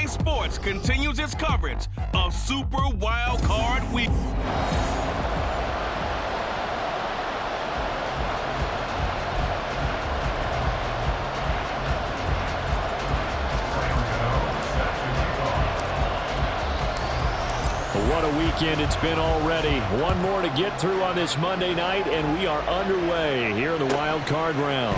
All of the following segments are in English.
Sports continues its coverage of Super Wild Card Week. What a weekend it's been already. One more to get through on this Monday night, and we are underway here in the wild card round.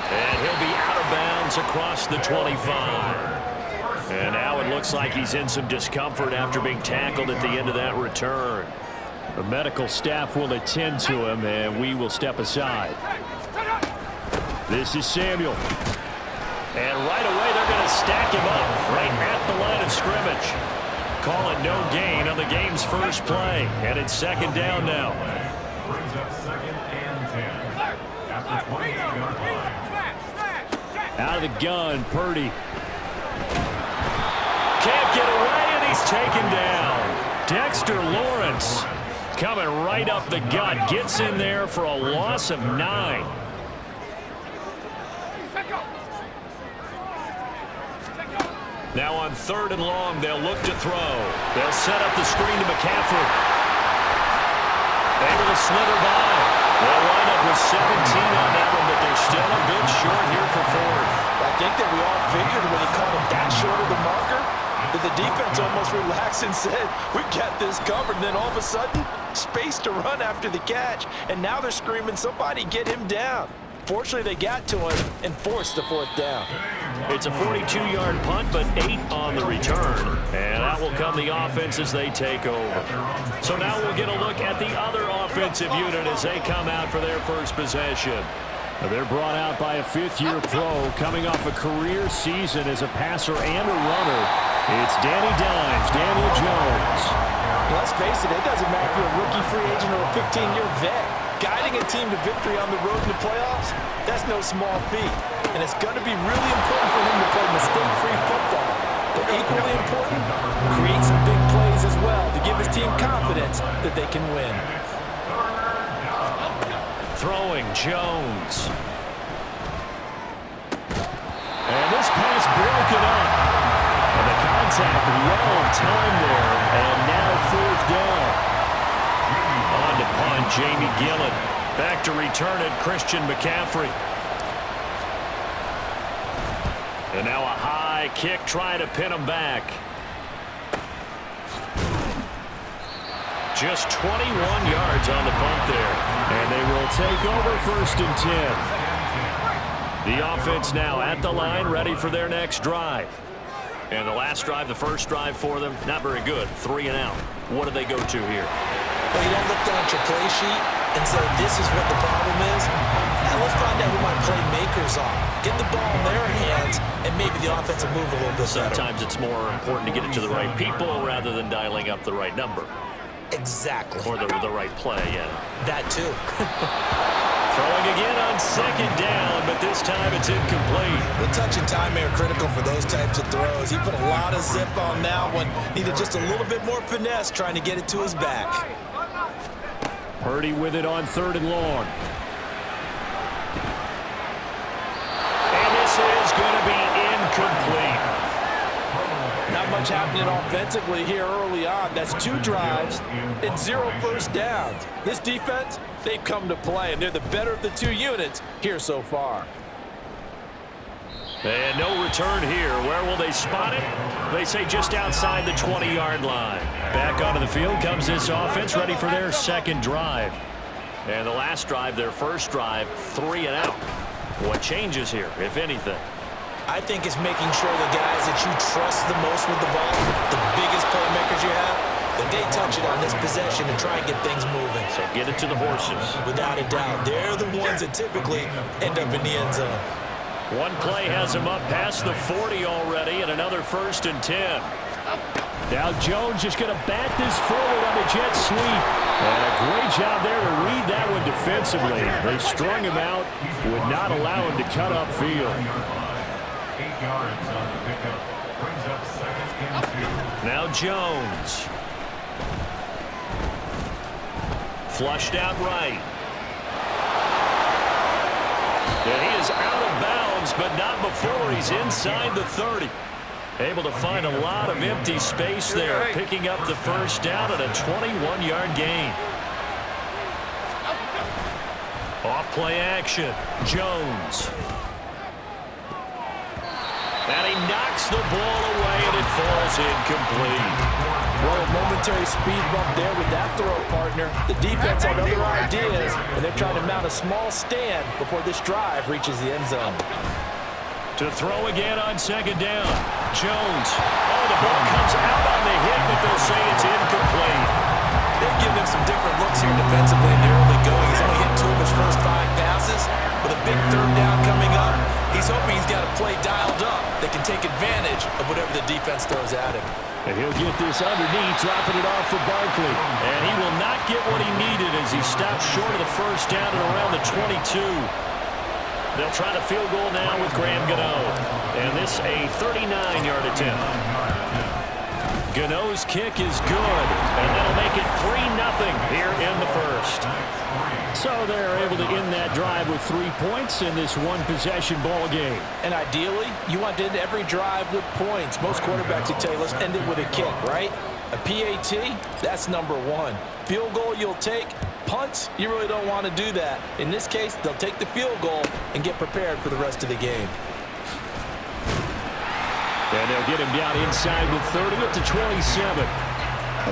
And he'll be out of bounds across the 25. And now it looks like he's in some discomfort after being tackled at the end of that return. The medical staff will attend to him, and we will step aside. This is Samuel. And right away, they're going to stack him up right at the line of scrimmage. Call it no gain on the game's first play. And it's second down now. Brings up second and 10. After 28-yard line. Out of the gun, Purdy. Can't get away, and he's taken down. Dexter Lawrence coming right up the gut. Gets in there for a loss of 9. Now on 3rd and long, they'll look to throw. They'll set up the screen to McCaffrey. Able to slither by. They'll wind up with 17 on that one, but they're still a bit short here for 4th. I think that we all figured when he caught him that short of the marker that the defense almost relaxed and said, we've got this covered. And then all of a sudden, space to run after the catch. And now they're screaming, somebody get him down. Fortunately, they got to him and forced the 4th down. It's a 42-yard punt, but 8 on the return. And that will come the offense as they take over. So now we'll get a look at the other offensive unit as they come out for their first possession. They're brought out by a 5th-year pro coming off a career season as a passer and a runner. It's Danny Dimes, Daniel Jones. Let's face it doesn't matter if you're a rookie free agent or a 15-year vet. Guiding a team to victory on the road in the playoffs, that's no small feat. And it's going to be really important for him to play mistake-free football. But equally important, create some big plays as well to give his team confidence that they can win. Throwing Jones. And this pass broken up. And the contact well timed there. And now 4th down. On to punt, Jamie Gillen. Back to return it, Christian McCaffrey. And now a high kick trying to pin him back. Just 21 yards on the punt there. And they will take over 1st and 10. The offense now at the line, ready for their next drive. And the last drive, the first drive for them, not very good. 3 and out. What do they go to here? Well, you don't look down at your play sheet and say, this is what the problem is. Now let's find out who my playmakers are. Get the ball in their hands, and maybe the offense will move a little bit better. Sometimes it's more important to get it to the right people rather than dialing up the right number. Exactly. Or the right play, yeah. That too. Throwing again on 2nd down, but this time it's incomplete. The touch and time are critical for those types of throws. He put a lot of zip on that one. Needed just a little bit more finesse trying to get it to his back. Purdy with it on 3rd and long. And this is going to be incomplete. Not much happening offensively here early on. That's 2 drives and 0 first downs. This defense, they've come to play, and they're the better of the 2 units here so far. And no return here. Where will they spot it? They say just outside the 20-yard line. Back onto the field comes this offense, ready for their second drive. And the last drive, their first drive, 3 and out. What changes here, if anything? I think it's making sure the guys that you trust the most with the ball, the biggest playmakers you have, that they touch it on this possession and try and get things moving. So get it to the horses. Without a doubt, they're the ones that typically end up in the end zone. One play has him up past the 40 already, and another 1st and 10. Now Jones just going to bat this forward on the jet sweep. And a great job there to read that one defensively. They strung him out, would not allow him to cut upfield. 8 yards on the pickup. Brings up 2nd and 2. Now Jones. Flushed out right. And he is out of bounds moves, but not before he's inside the 30. Able to find a lot of empty space there, picking up the first down at a 21-yard gain. Off play action, Jones. And he knocks the ball away, and it falls incomplete. Well, a momentary speed bump there with that throw, partner. The defense had other ideas, and they're trying to mount a small stand before this drive reaches the end zone. To throw again on second down, Jones. Oh, the ball comes out on the hit, but they'll say it's incomplete. They've given him some different looks here defensively in the early going. He's only hit 2 of his first 5 passes. With a big third down coming up, he's hoping he's got a play dialed up that can take advantage of whatever the defense throws at him. And he'll get this underneath, dropping it off for Barkley. And he will not get what he needed as he stops short of the first down at around the 22. They'll try to field goal now with Graham Gano. And this a 39-yard attempt. Gano's kick is good, and that'll make it 3-0 here in the first. So they're able to end that drive with 3 points in this one-possession ball game. And ideally, you want to end every drive with points. Most quarterbacks would tell you, let's end it with a kick, right? A PAT, that's number 1. Field goal you'll take. Punts, you really don't want to do that. In this case, they'll take the field goal and get prepared for the rest of the game. And they'll get him down inside the 30 at the 27.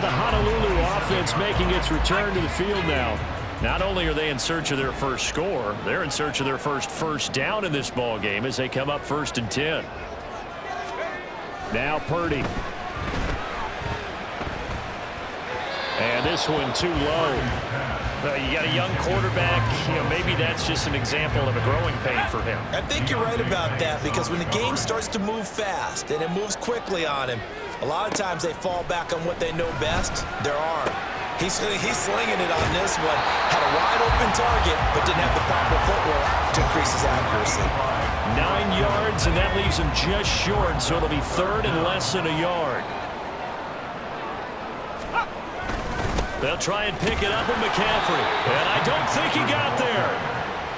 The Honolulu offense making its return to the field now. Not only are they in search of their first score, they're in search of their first down in this ball game as they come up 1st and 10. Now Purdy. And this one too low. You got a young quarterback, maybe that's just an example of a growing pain for him. I think you're right about that, because when the game starts to move fast and it moves quickly on him, a lot of times they fall back on what they know best, their arm. He's slinging it on this one. Had a wide open target, but didn't have the proper footwork to increase his accuracy. 9 yards, and that leaves him just short, so it'll be 3rd and less than a yard. They'll try and pick it up with McCaffrey. And I don't think he got there.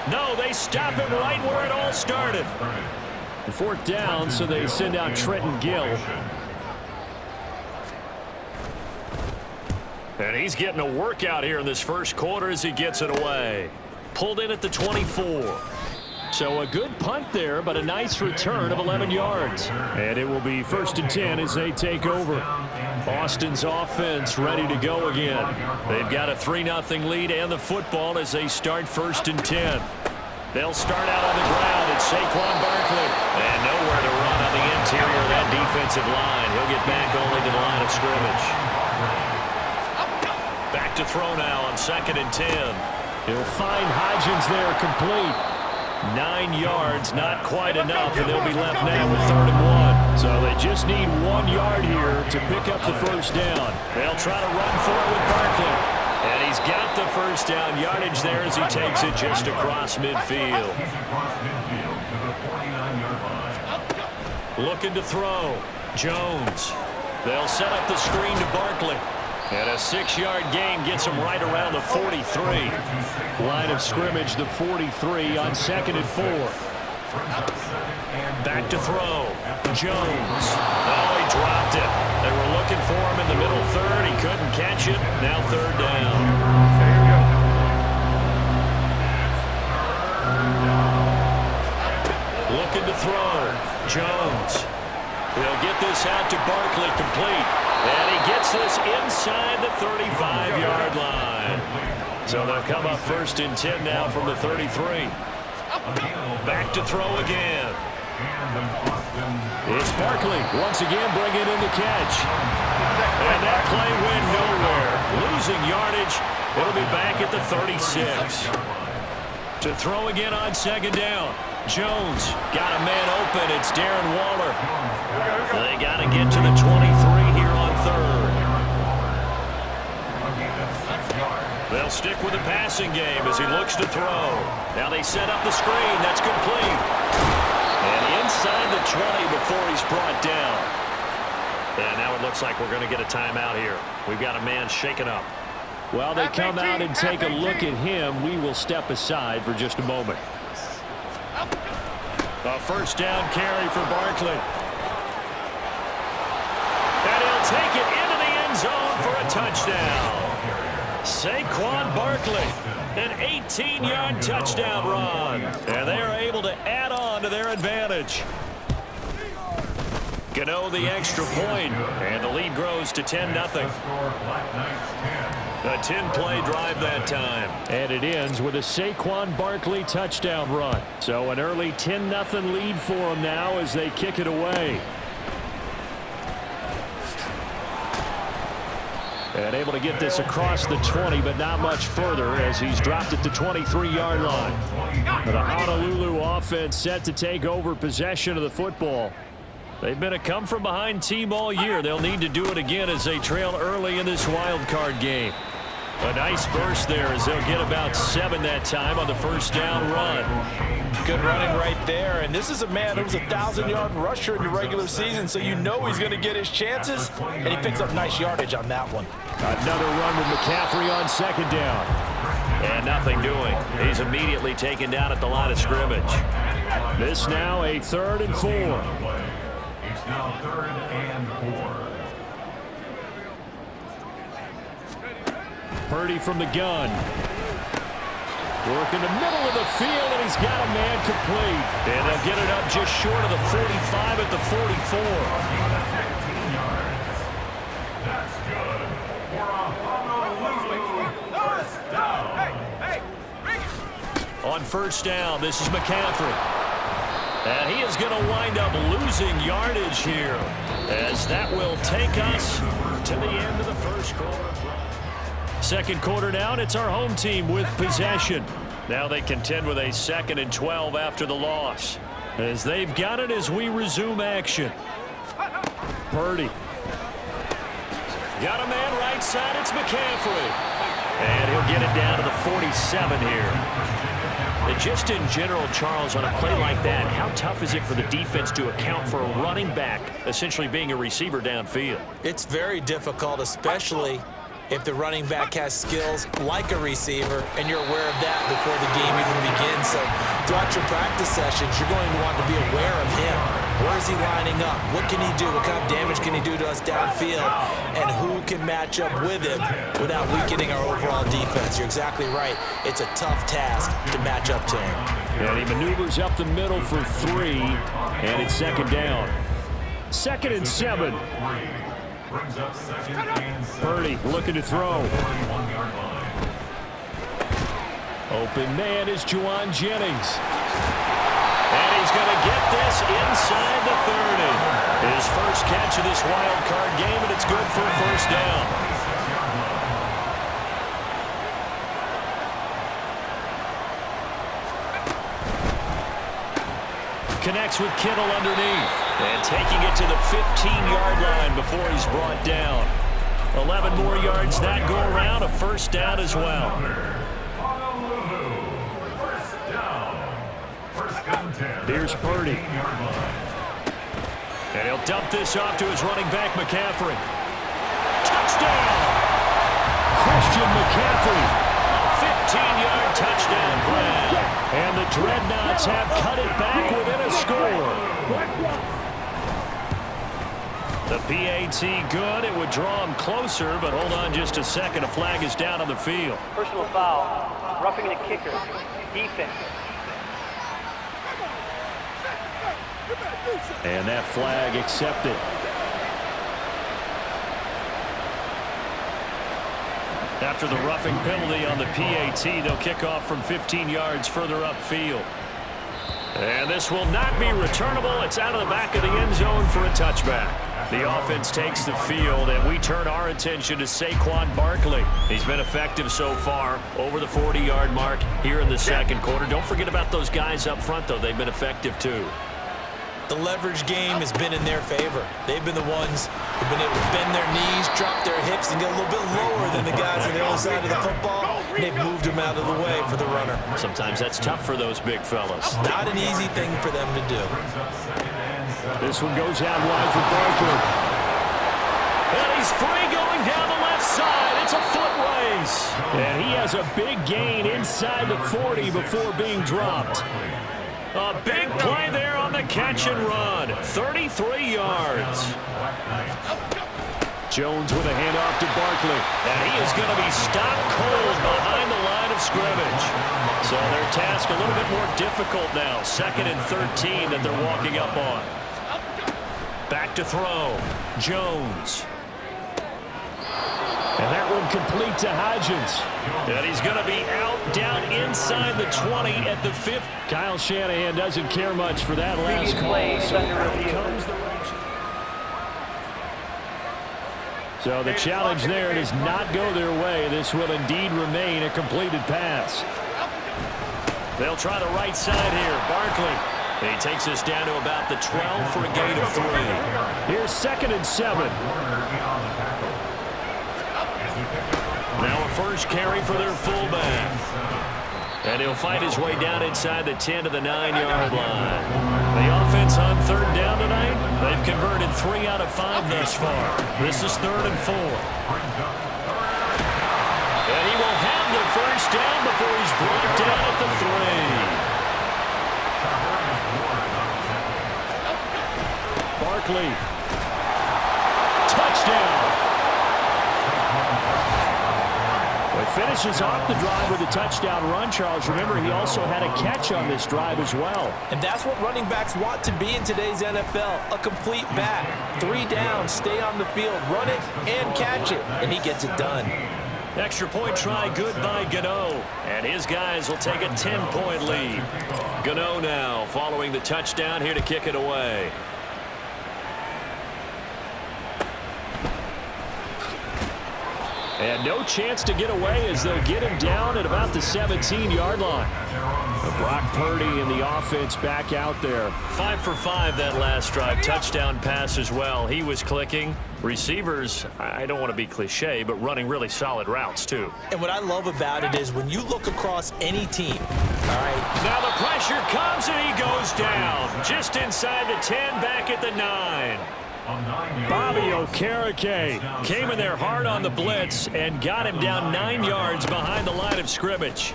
No, they stop him right where it all started. 4th down, so they send out Trenton Gill. And he's getting a workout here in this first quarter as he gets it away. Pulled in at the 24. So a good punt there, but a nice return of 11 yards. And it will be 1st and 10 as they take over. Austin's offense ready to go again. They've got a 3-0 lead and the football as they start 1st and 10. They'll start out on the ground. It's Saquon Barkley. And nowhere to run on the interior of that defensive line. He'll get back only to the line of scrimmage. Back to throw now on 2nd and 10. He'll find Hodgins there complete. 9 yards, not quite enough, and they'll be left now with 3rd and 1. So they just need 1 yard here to pick up the first down. They'll try to run for it with Barkley. And he's got the first down yardage there as he takes it just across midfield. Looking to throw. Jones. They'll set up the screen to Barkley. And a 6-yard gain gets him right around the 43. Line of scrimmage, the 43 on 2nd and 4. Back to throw. Jones. Oh, he dropped it. They were looking for him in the middle 3rd. He couldn't catch it. Now 3rd down. Looking to throw. Jones. He'll get this out to Barkley complete. And he gets this inside the 35-yard line. So they'll come up 1st and 10 now from the 33. Back to throw again. It's Barkley once again bringing in the catch. And that play went nowhere. Losing yardage. It'll be back at the 36. To throw again on 2nd down. Jones got a man open. It's Darren Waller. They got to get to the 23 here on 3rd. They'll stick with the passing game as he looks to throw. Now they set up the screen. That's complete. And inside the 20 before he's brought down. And now it looks like we're going to get a timeout here. We've got a man shaken up. Well, they come out and take a look at him. We will step aside for just a moment. A first down carry for Barkley. And he'll take it into the end zone for a touchdown. Saquon Barkley, an 18-yard touchdown run. And they are able to add on to their advantage. Gano the extra point, and the lead grows to 10-0. A 10-play drive that time. And it ends with a Saquon Barkley touchdown run. So an early 10-0 lead for them now as they kick it away. And able to get this across the 20, but not much further as he's dropped at the 23-yard line. The Honolulu offense set to take over possession of the football. They've been a come-from-behind team all year. They'll need to do it again as they trail early in this wild card game. A nice burst there as they'll get about 7 that time on the first down run. Good running right there. And this is a man who was a 1,000-yard rusher in the regular season, so you know he's going to get his chances. And he picks up nice yardage on that one. Another run with McCaffrey on second down. And nothing doing. He's immediately taken down at the line of scrimmage. This now a 3rd and 4. It's now 3rd and 4. Purdy from the gun. Work in the middle of the field, and he's got a man complete. And they'll get it up just short of the 45 at the 44. That's good for a Honolulu first down. On first down, this is McCaffrey. And he is going to wind up losing yardage here, as that will take us to the end of the first quarter. Second quarter down, it's our home team with possession. Now they contend with a 2nd and 12 after the loss, as they've got it as we resume action. Purdy. Got a man right side, it's McCaffrey. And he'll get it down to the 47 here. Just in general, Charles, on a play like that, how tough is it for the defense to account for a running back essentially being a receiver downfield? It's very difficult, especially if the running back has skills like a receiver, and you're aware of that before the game even begins. So throughout your practice sessions, you're going to want to be aware of him. Where is he lining up? What can he do? What kind of damage can he do to us downfield? And who can match up with him without weakening our overall defense? You're exactly right. It's a tough task to match up to him. And he maneuvers up the middle for 3, and it's 2nd down. 2nd and 7. Brings up 2nd and 7. Purdy looking to throw. 41-yard line. Open man is Juwan Jennings. And he's going to get this inside the 30. His first catch of this wild card game, and it's good for a first down. Connects with Kittle underneath. And taking it to the 15-yard line before he's brought down. 11 more yards that go around, a first down as well. Here's Purdy. And he'll dump this off to his running back, McCaffrey. Touchdown! Christian McCaffrey. A 15-yard touchdown grab. And the Dreadnoughts have cut it back within a score. The PAT good. It would draw him closer, but hold on just a second. A flag is down on the field. Personal foul. Roughing the kicker. Defense. And that flag accepted. After the roughing penalty on the PAT, they'll kick off from 15 yards further upfield. And this will not be returnable. It's out of the back of the end zone for a touchback. The offense takes the field, and we turn our attention to Saquon Barkley. He's been effective so far, over the 40-yard mark here in the second quarter. Don't forget about those guys up front, though. They've been effective, too. The leverage game has been in their favor. They've been the ones who've been able to bend their knees, drop their hips, and get a little bit lower than the guys on the other side of the football. And they've moved them out of the way for the runner. Sometimes that's tough for those big fellas. Not an easy thing for them to do. This one goes out wide for Barkley. And he's free going down the left side. It's a foot race. And he has a big gain inside the 40 before being dropped. A big play there on the catch and run. 33 yards. Jones with a handoff to Barkley. And he is going to be stopped cold behind the line of scrimmage. So their task a little bit more difficult now. 2nd and 13 that they're walking up on. Back to throw. Jones. And that one complete to Hodgins. And he's going to be out down inside the 20 at the 5th. Kyle Shanahan doesn't care much for that last call. So the challenge there does not go their way. This will indeed remain a completed pass. They'll try the right side here. Barkley. He takes us down to about the 12 for a gain of 3. Here's 2nd and 7. Now a first carry for their fullback. And he'll fight his way down inside the 10 to the 9-yard line. The offense on 3rd down tonight, they've converted 3 out of 5 thus far. This is 3rd and 4. And he will have the first down before he's brought down at the 3. Barkley. Touchdown. Finishes off the drive with a touchdown run, Charles. Remember, he also had a catch on this drive as well. And that's what running backs want to be in today's NFL, a complete back. 3 down, stay on the field, run it, and catch it, and he gets it done. Extra point try good by Gano, and his guys will take a 10-point lead. Gano now following the touchdown here to kick it away. And no chance to get away as they'll get him down at about the 17-yard line. Brock Purdy and the offense back out there. 5 for 5 that last drive. Touchdown pass as well. He was clicking. Receivers, I don't want to be cliche, but running really solid routes too. And what I love about it is when you look across any team, all right. Now the pressure comes and he goes down. Just inside the 10, back at the 9. Bobby Okereke came in there hard on the blitz and got him down 9 yards behind the line of scrimmage.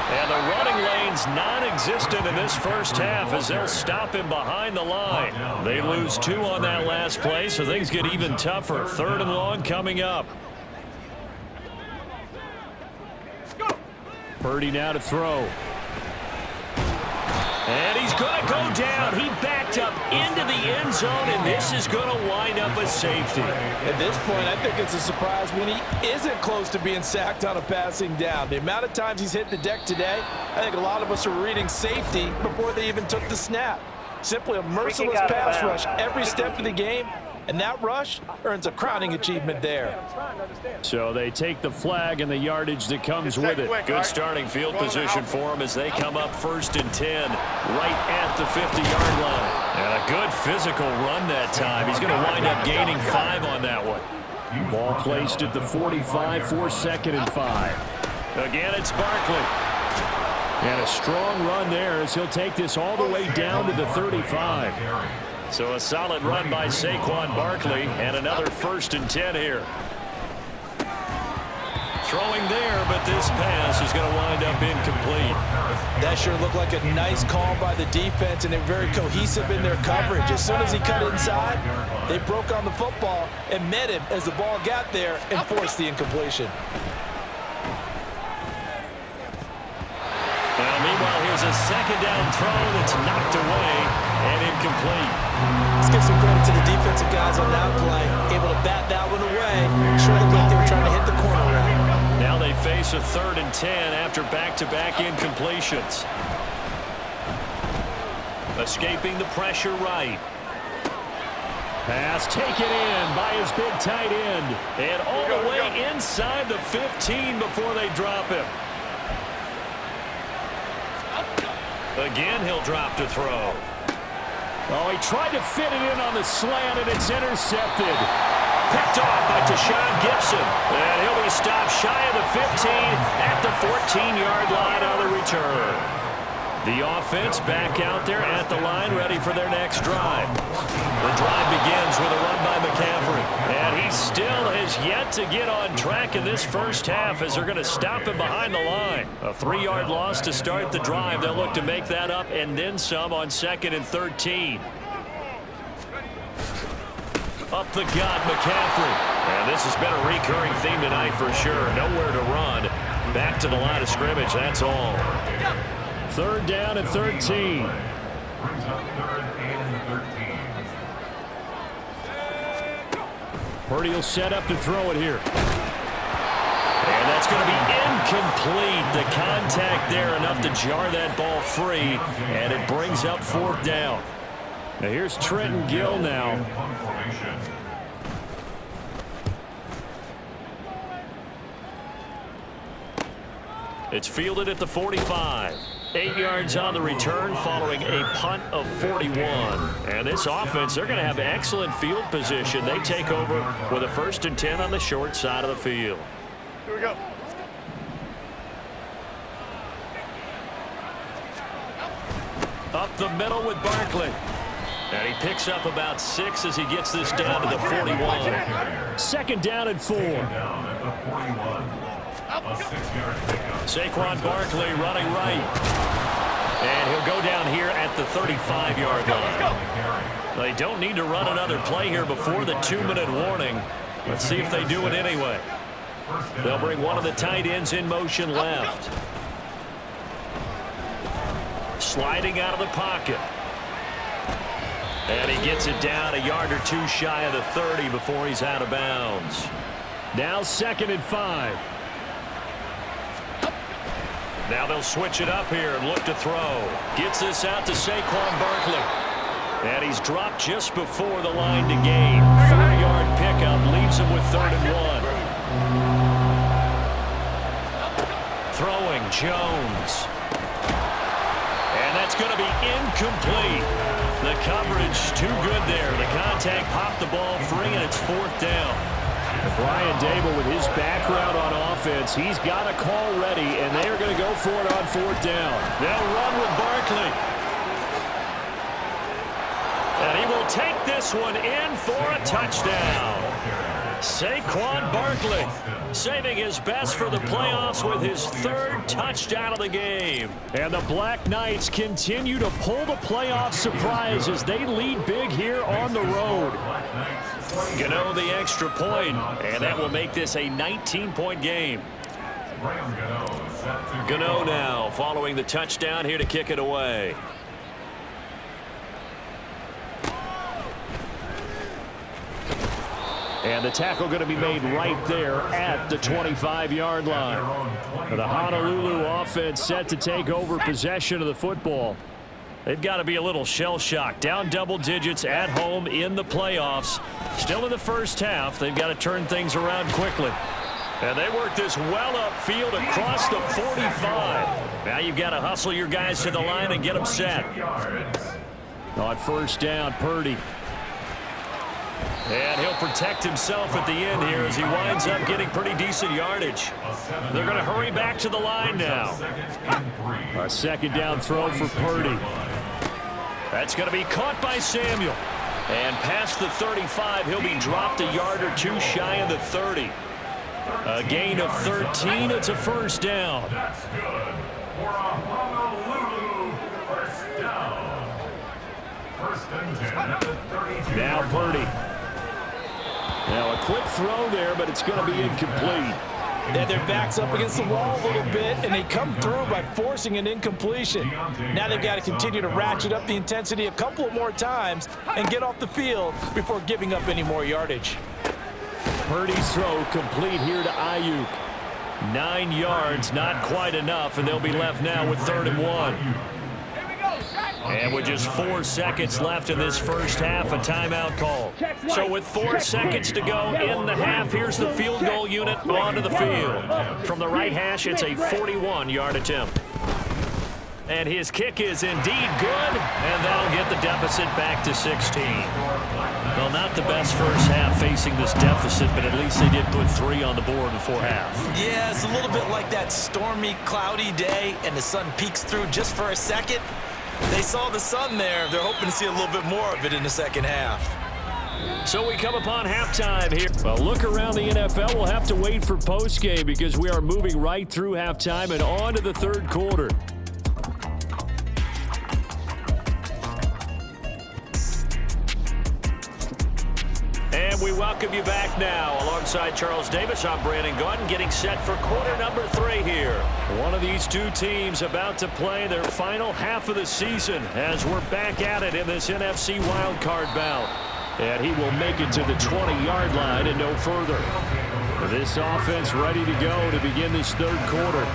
And the running lane's non-existent in this first half as they'll stop him behind the line. They lose 2 on that last play, so things get even tougher. 3rd and long coming up. Purdy now to throw. And he's going to go down. He backed up into the end zone, and this is going to wind up a safety. At this point, I think it's a surprise when he isn't close to being sacked on a passing down. The amount of times he's hit the deck today, I think a lot of us are reading safety before they even took the snap. Simply a merciless pass rush every step of the game, and that rush earns a crowning achievement there. So they take the flag and the yardage that comes with it. Good starting field position for them as they come up 1st and 10 right at the 50-yard line. And a good physical run that time. He's going to wind up gaining 5 on that one. Ball placed at the 45 for 2nd and 5. Again, it's Barkley. And a strong run there as he'll take this all the way down to the 35. So a solid run by Saquon Barkley and another 1st and 10 here. Throwing there, but this pass is going to wind up incomplete. That sure looked like a nice call by the defense, and they're very cohesive in their coverage. As soon as he cut inside, they broke on the football and met him as the ball got there and forced the incompletion. Now, meanwhile, here's a 2nd down throw that's knocked away and incomplete. Let's give some credit to the defensive guys on that play. Able to bat that one away. Sure looked like they were trying to hit the corner route. Now they face a 3rd and 10 after back-to-back incompletions. Escaping the pressure right. Pass taken in by his big tight end. And all the way inside the 15 before they drop him. Again, he'll drop to throw. Oh, he tried to fit it in on the slant, and it's intercepted. Picked off by Tashawn Gibson. And he'll be stopped shy of the 15 at the 14-yard line on the return. The offense back out there at the line, ready for their next drive. The drive begins with a run by McCaffrey. And he still has yet to get on track in this first half as they're going to stop him behind the line. A 3-yard loss to start the drive. They'll look to make that up and then some on 2nd and 13. Up the gut, McCaffrey. And this has been a recurring theme tonight for sure. Nowhere to run. Back to the line of scrimmage, that's all. 3rd down and 13. Brings up 3rd and 13. Purdy will set up to throw it here. And that's going to be incomplete. The contact there enough to jar that ball free, and it brings up 4th down. Now here's Trenton Gill now. It's fielded at the 45. 8 yards on the return following a punt of 41. And this offense, they're going to have excellent field position. They take over with a 1st and 10 on the short side of the field. Here we go. Up the middle with Barkley. And he picks up about 6 as he gets this down to the 41. 2nd down and 4. Down at the 41. A 6-yard pickup. Saquon Barkley running right. And he'll go down here at the 35-yard line. They don't need to run another play here before the 2-minute warning. Let's see if they do it anyway. They'll bring one of the tight ends in motion left. Sliding out of the pocket. And he gets it down a yard or 2 shy of the 30 before he's out of bounds. Now 2nd and 5. Now they'll switch it up here and look to throw. Gets this out to Saquon Barkley. And he's dropped just before the line to gain. 4-yard pickup leaves him with 3rd and 1. Throwing Jones. And that's going to be incomplete. The coverage too good there. The contact popped the ball free, and it's 4th down. Brian Dable, with his background on offense, he's got a call ready, and they are going to go for it on 4th down. They'll run with Barkley. And he will take this one in for a touchdown. Saquon Barkley saving his best for the playoffs with his 3rd touchdown of the game. And the Black Knights continue to pull the playoff surprise as they lead big here on the road. Gano the extra point, and that will make this a 19-point game. Gano now following the touchdown here to kick it away. And the tackle going to be made right there at the 25-yard line. The Honolulu offense set to take over possession of the football. They've got to be a little shell-shocked. Down double digits at home in the playoffs. Still in the first half. They've got to turn things around quickly. And they work this well upfield across the 45. Now you've got to hustle your guys to the line and get them set. On 1st down, Purdy. And he'll protect himself at the end here as he winds up getting pretty decent yardage. They're going to hurry back to the line now. A 2nd down throw for Purdy. That's going to be caught by Samuel. And past the 35, he'll be dropped a yard or 2 shy of the 30. A gain of 13. It's a 1st down. That's good for a Honolulu 1st down. 1st and 10 at the 32. Now Purdy. Now a quick throw there, but it's going to be incomplete. And their back's up against the wall a little bit, and they come through by forcing an incompletion. Now they've got to continue to ratchet up the intensity a couple of more times and get off the field before giving up any more yardage. Purdy's throw complete here to Ayuk. 9 yards, not quite enough, and they'll be left now with 3rd and 1. And with just 4 seconds left in this first half, a timeout call. So with 4 seconds to go in the half, here's the field goal unit onto the field. From the right hash, it's a 41-yard attempt. And his kick is indeed good, and that'll get the deficit back to 16. Well, not the best first half facing this deficit, but at least they did put 3 on the board before half. Yeah, it's a little bit like that stormy, cloudy day, and the sun peeks through just for a second. They saw the sun there. They're hoping to see a little bit more of it in the second half. So we come upon halftime here. Well, look around the NFL. We'll have to wait for postgame because we are moving right through halftime and on to the third quarter. And we welcome you back now. Alongside Charles Davis, I'm Brandon Gaudin, getting set for quarter number 3 here. One of these two teams about to play their final half of the season as we're back at it in this NFC wildcard bout. And he will make it to the 20-yard line and no further. This offense ready to go to begin this third quarter.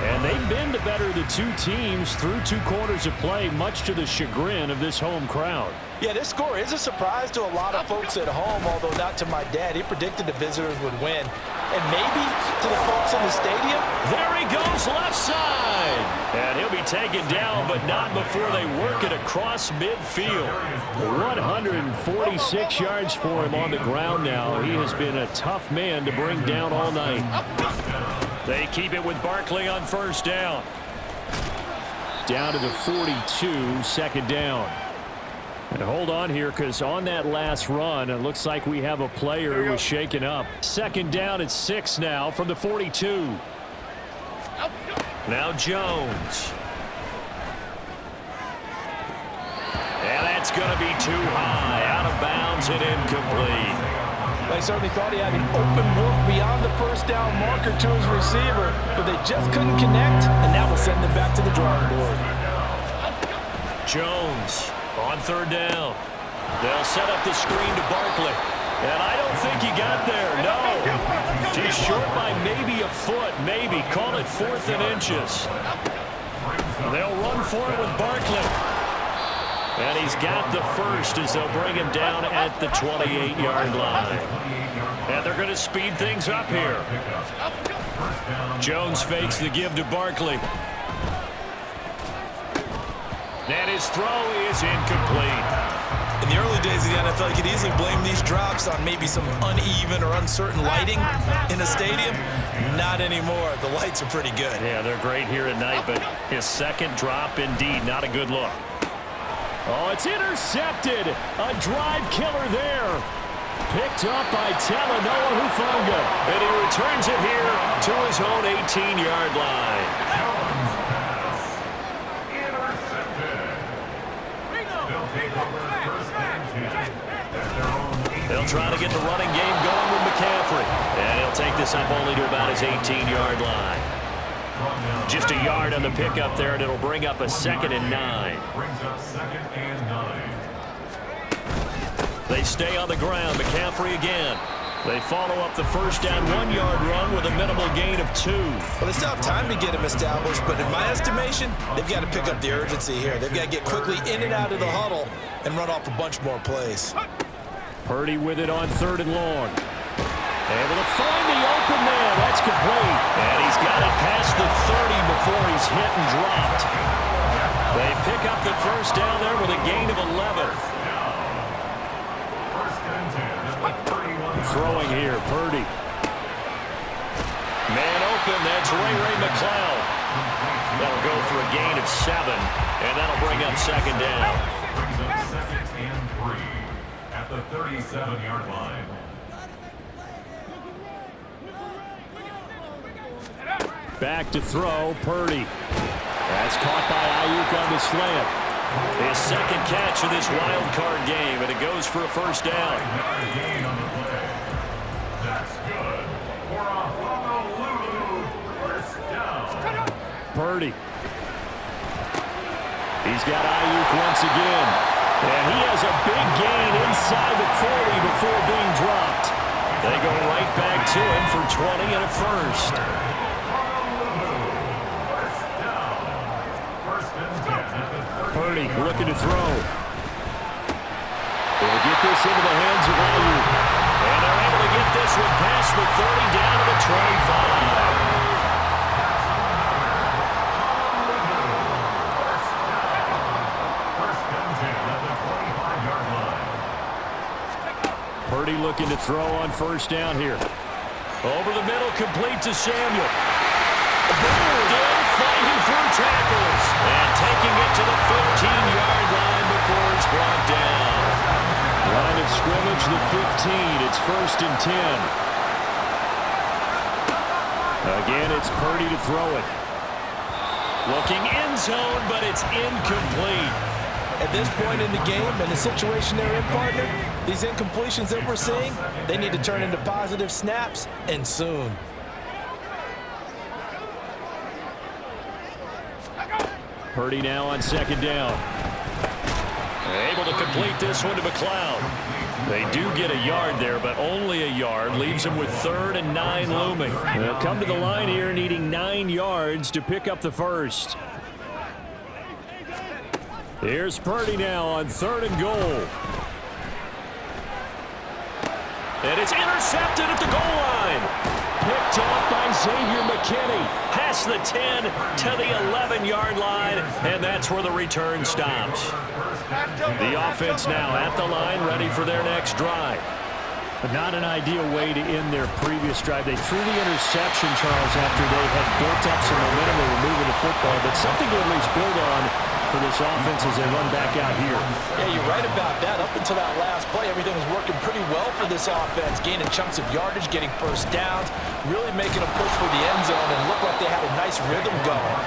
And they've been the better of the two teams through 2 quarters of play, much to the chagrin of this home crowd. Yeah, this score is a surprise to a lot of folks at home, although not to my dad. He predicted the visitors would win. And maybe to the folks in the stadium. There he goes, left side. And he'll be taken down, but not before they work it across midfield. 146 yards for him on the ground now. He has been a tough man to bring down all night. They keep it with Barkley on first down. Down to the 42, second down. And hold on here, because on that last run, it looks like we have a player who was shaken up. Second down at 6 now from the 42. Now Jones. And that's going to be too high. Out of bounds and incomplete. They certainly thought he had an open look beyond the first down marker to his receiver, but they just couldn't connect, and that will send them back to the drawing board. Jones on third down. They'll set up the screen to Barkley. And I don't think he got there, no. He's short by maybe a foot, maybe. Call it 4th and inches. They'll run for it with Barkley. And he's got the first as they'll bring him down at the 28-yard line. And they're going to speed things up here. Jones fakes the give to Barkley. And his throw is incomplete. In the early days of the NFL, you could easily blame these drops on maybe some uneven or uncertain lighting in the stadium. Not anymore. The lights are pretty good. Yeah, they're great here at night, but his second drop, indeed, not a good look. Oh, it's intercepted. A drive killer there. Picked up by Talanoa Hufanga. And he returns it here to his own 18-yard line. They'll try to get the running game going with McCaffrey. And he'll take this up only to about his 18-yard line. Just a yard on the pickup there, and it'll bring up a 2nd and 9. They stay on the ground. McCaffrey again. They follow up the first down 1-yard run with a minimal gain of 2. Well, they still have time to get him established, but in my estimation, they've got to pick up the urgency here. They've got to get quickly in and out of the huddle and run off a bunch more plays. Purdy with it on 3rd and long. Able to find the open man. That's complete. And he's got it past the 30 before he's hit and dropped. They pick up the first down there with a gain of 11. Throwing here, Purdy. Man open, that's Ray McCloud. That'll go for a gain of 7, and that'll bring up 2nd down. Brings up 2nd and 3 at the 37-yard line. Back to throw, Purdy. That's caught by Ayuk on the slant. His second catch of this wild card game, and it goes for a first down. That's good for a Honolulu first down. Purdy. He's got Ayuk once again. And he has a big gain inside the 40 before being dropped. They go right back to him for 20 and a first. Purdy looking to throw. They'll get this into the hands of Ayuk. And they're able to get this one past the 30 down to the 25. Purdy looking to throw on first down here. Over the middle, complete to Samuel. Still fighting through tackles. And taking it to the 15-yard line before it's brought down. Line of scrimmage approach the 15. It's 1st and 10. Again, it's Purdy to throw it. Looking end zone, but it's incomplete. At this point in the game and the situation they're in, partner, these incompletions that we're seeing, they need to turn into positive snaps, and soon. Purdy now on 2nd down. Able to complete this one to McLeod. They do get a yard there, but only a yard. Leaves them with 3rd and 9 looming. They'll come to the line here needing 9 yards to pick up the first. Here's Purdy now on 3rd and goal. And it's intercepted at the goal line. Picked off by Xavier McKinney. Past the 10 to the 11-yard line, and that's where the return stops. The offense now at the line, ready for their next drive. But not an ideal way to end their previous drive. They threw the interception, Charles, after they had built up some momentum. They were moving the football, but something to at least build on for this offense as they run back out here. Yeah, you're right about that. Up until that last play, everything was working pretty well for this offense, gaining chunks of yardage, getting first downs, really making a push for the end zone, and looked like they had a nice rhythm going.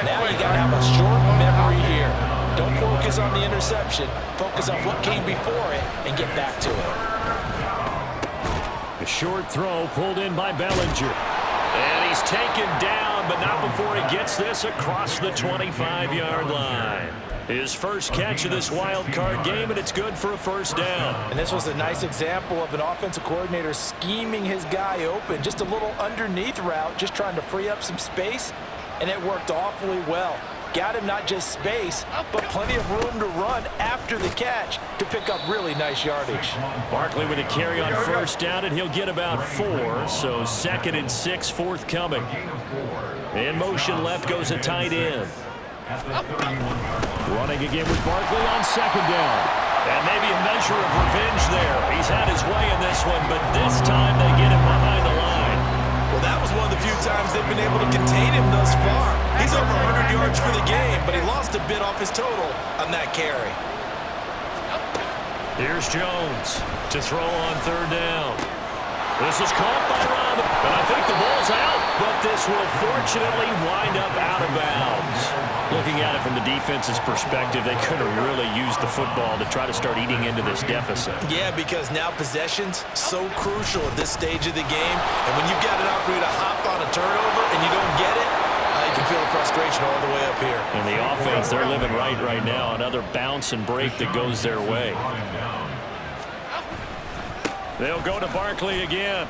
Now you got to have a short memory here. Don't focus on the interception. Focus on what came before it and get back to it. A short throw pulled in by Bellinger. And he's taken down, but not before he gets this across the 25-yard line. His first catch of this wild card game, and it's good for a first down. And this was a nice example of an offensive coordinator scheming his guy open. Just a little underneath route, just trying to free up some space, and it worked awfully well. Got him not just space, but plenty of room to run after the catch to pick up really nice yardage. Barkley with a carry on first down, and he'll get about 4, so 2nd and 6 forthcoming. In motion left goes a tight end. Running again with Barkley on 2nd down. And maybe a measure of revenge there. He's had his way in this one, but this time they get him behind the line. Well, that was one of the few times they've been able to contain him thus far. He's over 100 yards for the game, but he lost a bit off his total on that carry. Here's Jones to throw on 3rd down. This is caught by Robin, and I think the ball's out, but this will fortunately wind up out of bounds. Looking at it from the defense's perspective, they could have really used the football to try to start eating into this deficit. Yeah, because now possession's so crucial at this stage of the game, and when you've got an opportunity to hop on a turnover and you don't get it, you can feel the frustration all the way up here. And the offense, they're living right now. Another bounce and break that goes their way. They'll go to Barkley again.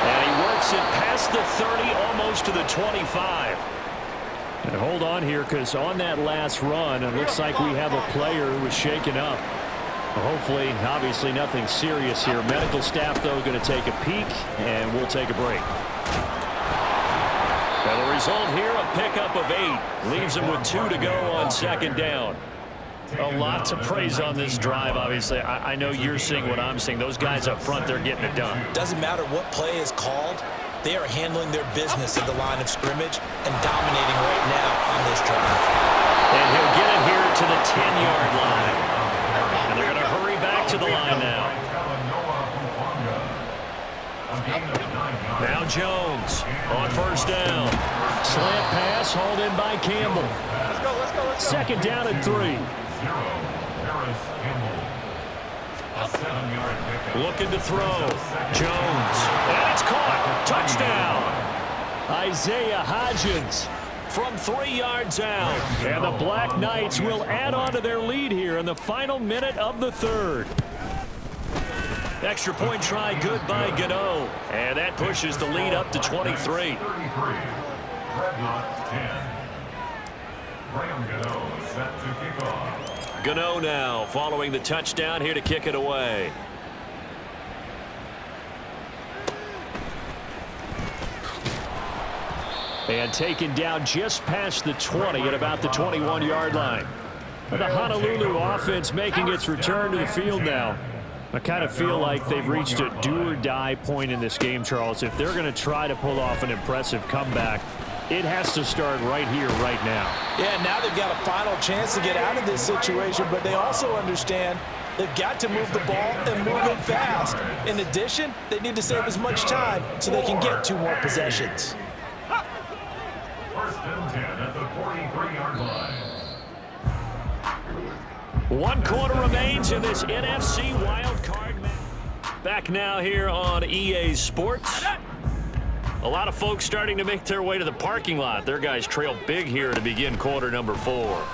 And he works it past the 30, almost to the 25. And hold on here, because on that last run, it looks like we have a player who was shaken up. Hopefully, obviously nothing serious here. Medical staff, though, going to take a peek, and we'll take a break. Now, the result here, a pickup of 8. Leaves him with 2 to go on 2nd down. A lot to praise on this drive, obviously. I know you're seeing what I'm seeing. Those guys up front, they're getting it done. Doesn't matter what play is called. They are handling their business at the line of scrimmage and dominating right now on this drive. And he'll get it here to the 10-yard line. And they're going to hurry back to the line now. Now Jones on 1st down. Slant pass hauled in by Campbell. Let's go. 2nd down and 3. Looking to throw. Jones. And it's caught. Touchdown. Isaiah Hodgins from 3 yards out. And the Black Knights will add on to their lead here in the final minute of the 3rd. Extra point try good by Gano. And that pushes the lead up to 23. Dreadnoughts 10. Graham Gano set to kick off. Gano now following the touchdown here to kick it away. And taken down just past the 20 at about the 21-yard line. The Honolulu offense making its return to the field now. I kind of feel like they've reached a do-or-die point in this game, Charles. If they're going to try to pull off an impressive comeback, It has to start right here, right now. Yeah, now they've got a final chance to get out of this situation, but they also understand they've got to move the ball and move it fast. In addition, they need to save as much time so they can get 2 more possessions. First and 10 at the 43-yard line. 1 quarter remains in this NFC wild card match. Back now here on EA Sports. A lot of folks starting to make their way to the parking lot. Their guys trail big here to begin quarter number 4.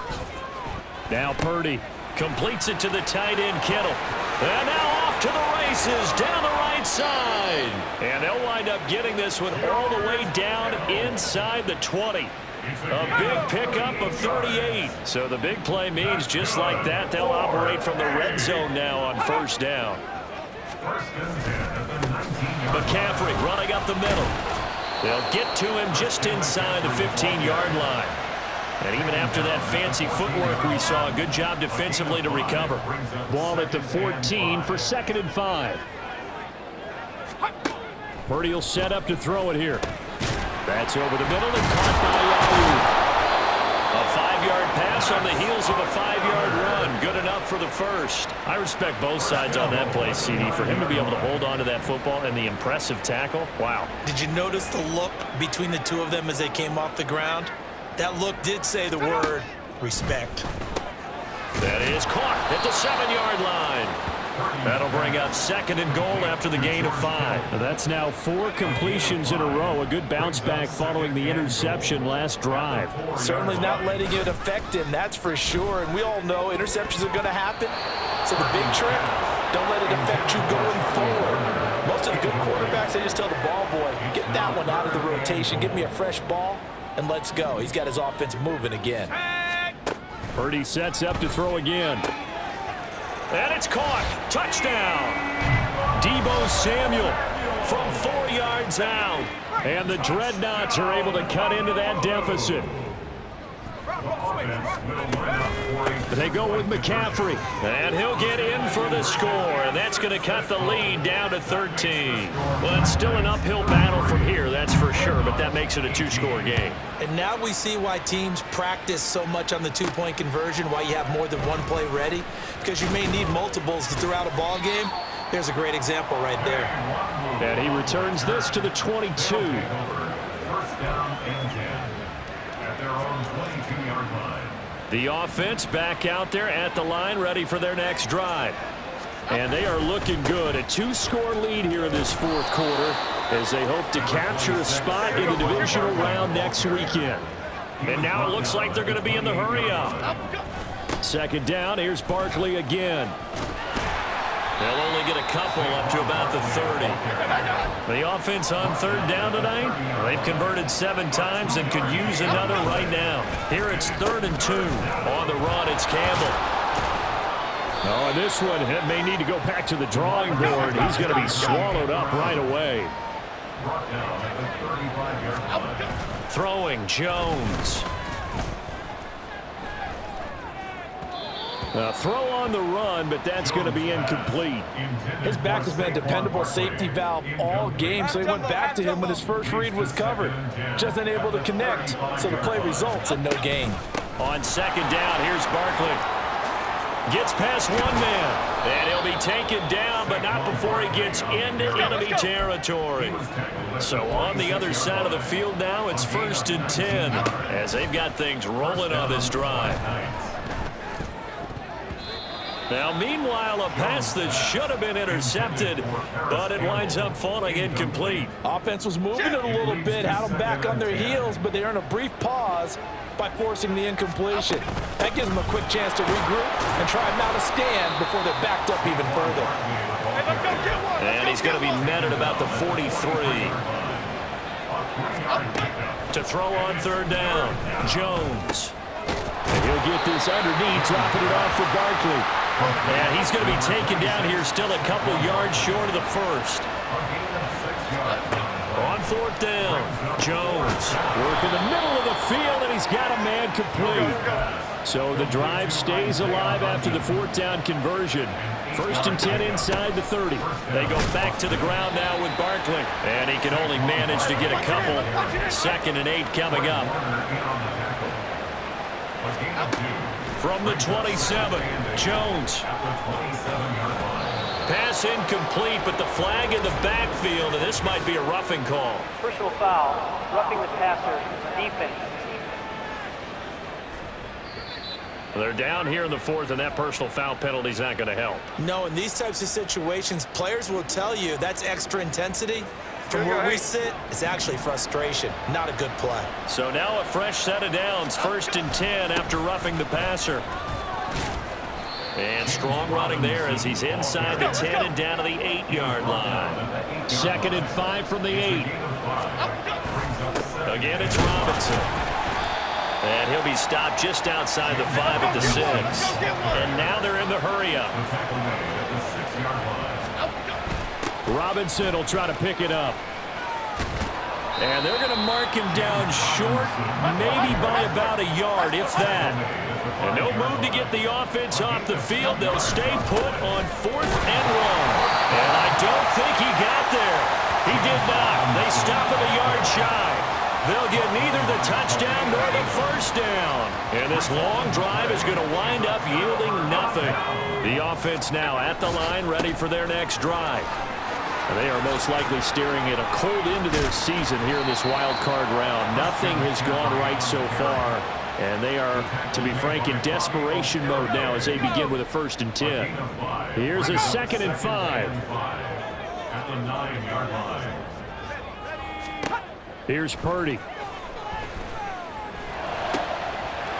Now Purdy completes it to the tight end Kittle. And now off to the races down the right side. And they'll wind up getting this one all the way down inside the 20. A big pickup of 38. So the big play means just like that, they'll operate from the red zone now on first down. McCaffrey running up the middle. They'll get to him just inside the 15-yard line. And even after that fancy footwork we saw, a good job defensively to recover. Ball at the 14 for 2nd and 5. Purdy will set up to throw it here. That's over the middle and caught by Ayuk. A 5-yard pass on the heels of a 5-yard run. Good enough for the first. I respect both sides on that play, CD. For him to be able to hold on to that football and the impressive tackle, wow. Did you notice the look between the two of them as they came off the ground? That look did say the word respect. That is caught at the 7-yard line. That'll bring up 2nd and goal after the gain of 5. That's now 4 completions in a row. A good bounce back following the interception last drive. Certainly not letting it affect him, that's for sure. And we all know interceptions are going to happen. So the big trick, don't let it affect you going forward. Most of the good quarterbacks, they just tell the ball boy, get that one out of the rotation, give me a fresh ball, and let's go. He's got his offense moving again. Purdy sets up to throw again. And it's caught. Touchdown. Deebo Samuel from 4 yards out. And the Dreadnoughts are able to cut into that deficit. They go with McCaffrey. And he'll get in for the score. And that's going to cut the lead down to 13. Well, it's still an uphill battle from here, that's for sure. But that makes it a 2-score game. And now we see why teams practice so much on the 2-point conversion, why you have more than one play ready. Because you may need multiples throughout a ball game. There's a great example right there. And he returns this to the 22. First down and 10 at their own 22-yard line. The offense back out there at the line, ready for their next drive. And they are looking good. A 2-score lead here in this 4th quarter as they hope to capture a spot in the divisional round next weekend. And now it looks like they're going to be in the hurry-up. 2nd down, here's Barkley again. They'll only get a couple up to about the 30. The offense on 3rd down tonight, they've converted 7 times and could use another right now. Here it's 3rd and 2. On the run, it's Campbell. Oh, and this one may need to go back to the drawing board. He's going to be swallowed up right away. Brought down at the 35-yard line. Throwing Jones. A throw on the run, but that's going to be incomplete. His back has been a dependable safety valve all game, so he went back to him when his first read was covered. Just unable to connect, so the play results in no gain. On 2nd down, here's Barkley. Gets past one man, and he'll be taken down, but not before he gets into enemy territory. So on the other side of the field now, it's 1st and 10, as they've got things rolling on this drive. Now, meanwhile, a pass that should have been intercepted, but it winds up falling incomplete. Offense was moving it a little bit, had them back on their heels, but they earn a brief pause by forcing the incompletion. That gives them a quick chance to regroup and try not to stand before they're backed up even further. And he's going to be met at about the 43. To throw on 3rd down, Jones. And he'll get this underneath, dropping it off for Barkley. And he's going to be taken down here, still a couple yards short of the first. On 4th down, Jones working the middle of the field, and he's got a man complete. So the drive stays alive after the fourth down conversion. 1st and 10 inside the 30. They go back to the ground now with Barkley. And he can only manage to get a couple. 2nd and 8 coming up. From the 27, Jones. Pass incomplete, but the flag in the backfield, and this might be a roughing call. Personal foul, roughing the passer, defense. They're down here in the 4th, and that personal foul penalty is not going to help. No, in these types of situations, players will tell you that's extra intensity. From where we sit, it's actually frustration, not a good play. So now a fresh set of downs, 1st and 10 after roughing the passer. And strong running there as he's inside the 10 and down to the 8-yard line. 2nd and 5 from the 8. Again, it's Robinson. And he'll be stopped just outside the 5 at the 6. And now they're in the hurry-up. Robinson will try to pick it up. And they're going to mark him down short, maybe by about a yard, if that. And no move to get the offense off the field. They'll stay put on 4th and 1. And I don't think he got there. He did not. They stop him a yard shy. They'll get neither the touchdown nor the 1st down. And this long drive is going to wind up yielding nothing. The offense now at the line, ready for their next drive. And they are most likely staring at a cold end to their season here in this wild card round. Nothing has gone right so far. And they are, to be frank, in desperation mode now as they begin with a 1st and 10. Here's a 2nd and 5. At the 9-yard line. Here's Purdy.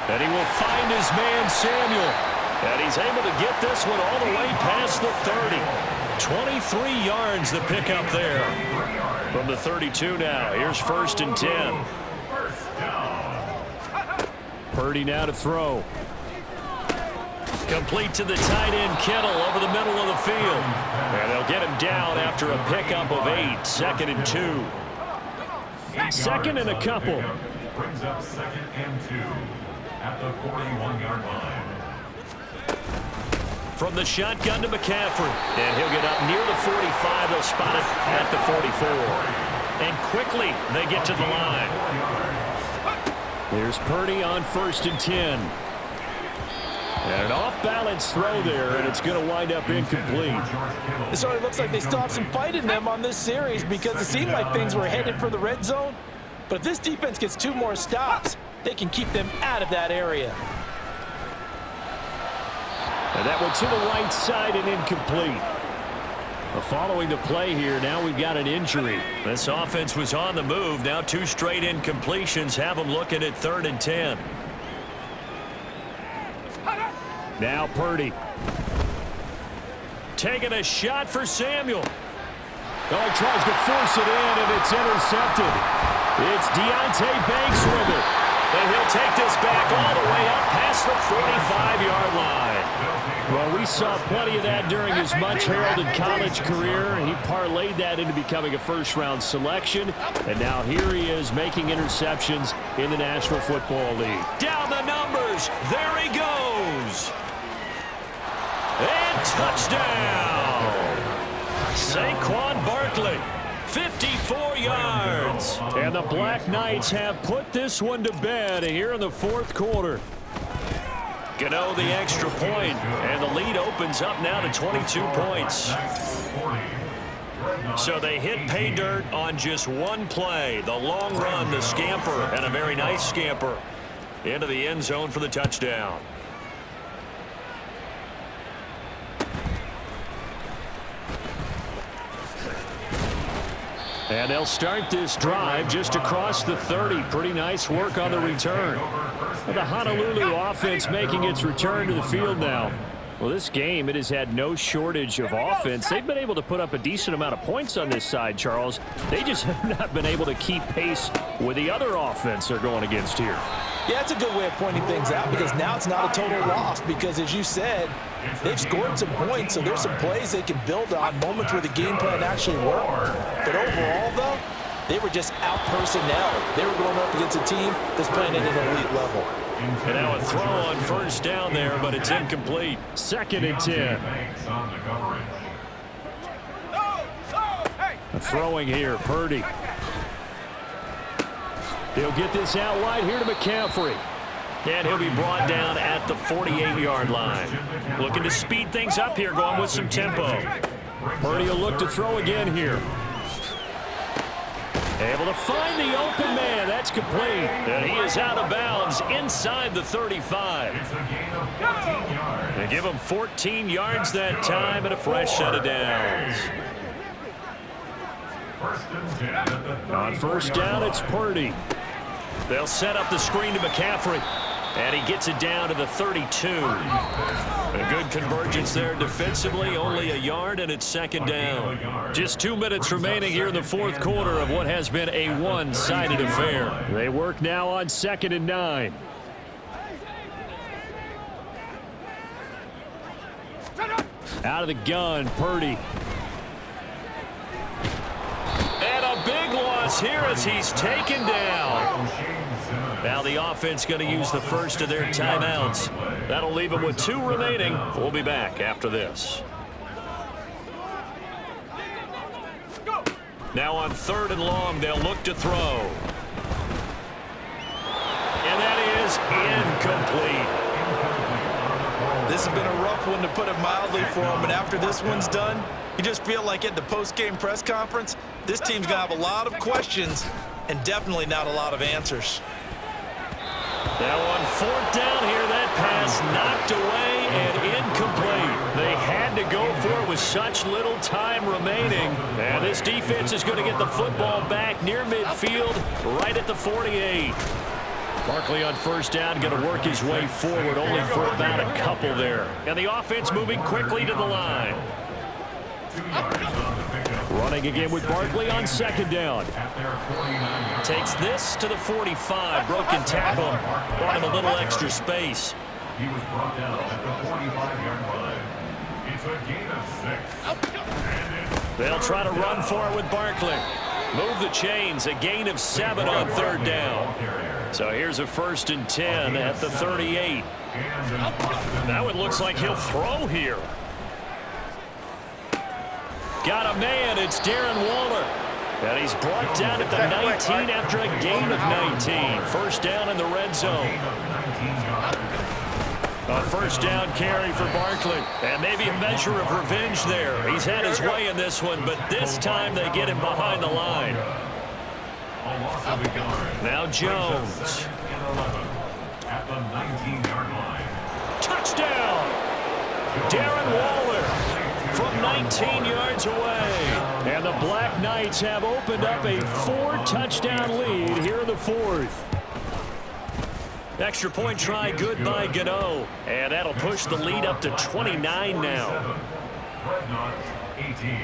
And he will find his man, Samuel. And he's able to get this one all the way past the 30. 23 yards the pickup there. From the 32 now. Here's 1st and 10. Purdy now to throw. Complete to the tight end, Kittle, over the middle of the field. And they'll get him down after a pickup of 8. 2nd and 2. 2nd and a couple. Brings up 2nd and 2 at the 41-yard line. From the shotgun to McCaffrey. And he'll get up near the 45. They'll spot it at the 44. And quickly they get to the line. There's Purdy on 1st and 10. And an off-balance throw there, and it's going to wind up incomplete. It certainly looks like they still have some fight in them on this series because it seemed like things were headed for the red zone. But if this defense gets 2 more stops, they can keep them out of that area. And that one to the right side and incomplete. Following the play here, now we've got an injury. This offense was on the move. Now 2 straight incompletions have them looking at 3rd and 10. Now Purdy. Taking a shot for Samuel. Oh, he tries to force it in, and it's intercepted. It's Deontay Banks with it. And he'll take this back all the way up past the 45-yard line. Well, we saw plenty of that during his much-heralded college career. He parlayed that into becoming a first-round selection. And now here he is making interceptions in the National Football League. Down the numbers. There he goes. And touchdown. Saquon Barkley. 54 yards. And the Black Knights have put this one to bed here in the 4th quarter. Gano the extra point, and the lead opens up now to 22 points. So they hit pay dirt on just one play. The long run, the scamper, and a very nice scamper into the end zone for the touchdown. And they'll start this drive just across the 30. Pretty nice work on the return. The Honolulu offense making its return to the field now. Well, this game, it has had no shortage of offense. They've been able to put up a decent amount of points on this side, Charles. They just have not been able to keep pace with the other offense they're going against here. Yeah, that's a good way of pointing things out because now it's not a total loss because, as you said, they've scored some points, so there's some plays they can build on, moments where the game plan actually worked. But overall, though, They were just out personnel. They were going up against a team that's playing at an elite level. And now a throw on first down there, but it's incomplete. 2nd and 10. Throwing here, Purdy. He'll get this out wide here to McCaffrey. And he'll be brought down at the 48-yard line. Looking to speed things up here, going with some tempo. Purdy will look to throw again here. Able to find the open man. That's complete. And he is out of bounds inside the 35. They give him 14 yards that time and a fresh set of downs. On first down, it's Purdy. They'll set up the screen to McCaffrey. And he gets it down to the 32. A good convergence there defensively, only a yard, and it's 2nd down. Just 2 minutes remaining here in the 4th quarter of what has been a one-sided affair. They work now on 2nd and 9. Out of the gun, Purdy. And a big loss here as he's taken down. Now the offense going to use the first of their timeouts. That'll leave them with 2 remaining. We'll be back after this. Now on 3rd and long, they'll look to throw. And that is incomplete. This has been a rough one, to put it mildly, for him. And after this one's done, you just feel like at the post-game press conference, this team's going to have a lot of questions and definitely not a lot of answers. Now on 4th down here, that pass knocked away and incomplete. They had to go for it with such little time remaining. And this defense is going to get the football back near midfield, right at the 48. Barkley on first down, going to work his way forward, only for about a couple there. And the offense moving quickly to the line. Running again with Barkley on 2nd down. Takes this to the 45. Broken tackle. Brought him a little extra space. He was brought down at the 45-yard line. It's a gain of 6. They'll try to run for it with Barkley. Move the chains. A gain of 7 on 3rd down. So here's a 1st and 10 at the 38. Now it looks like he'll throw here. Got a man. It's Darren Waller. And he's brought down at the 19 after a gain of 19. First down in the red zone. A first down carry for Barkley. And maybe a measure of revenge there. He's had his way in this one, but this time they get him behind the line. Now Jones. At the 19-yard line. Touchdown! Darren Waller from 19 yards away. And the Black Knights have opened up a 4-touchdown lead here in the 4th. Extra point try good by Gano. And that'll push the lead up to 29 now. Dreadnoughts 18.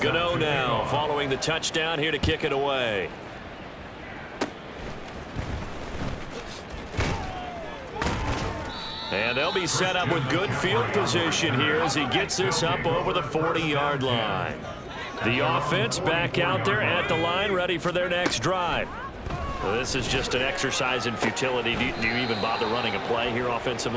Gano now following the touchdown here to kick it away. And they'll be set up with good field position here as he gets this up over the 40-yard line. The offense back out there at the line, ready for their next drive. Well, this is just an exercise in futility. Do you even bother running a play here offensively?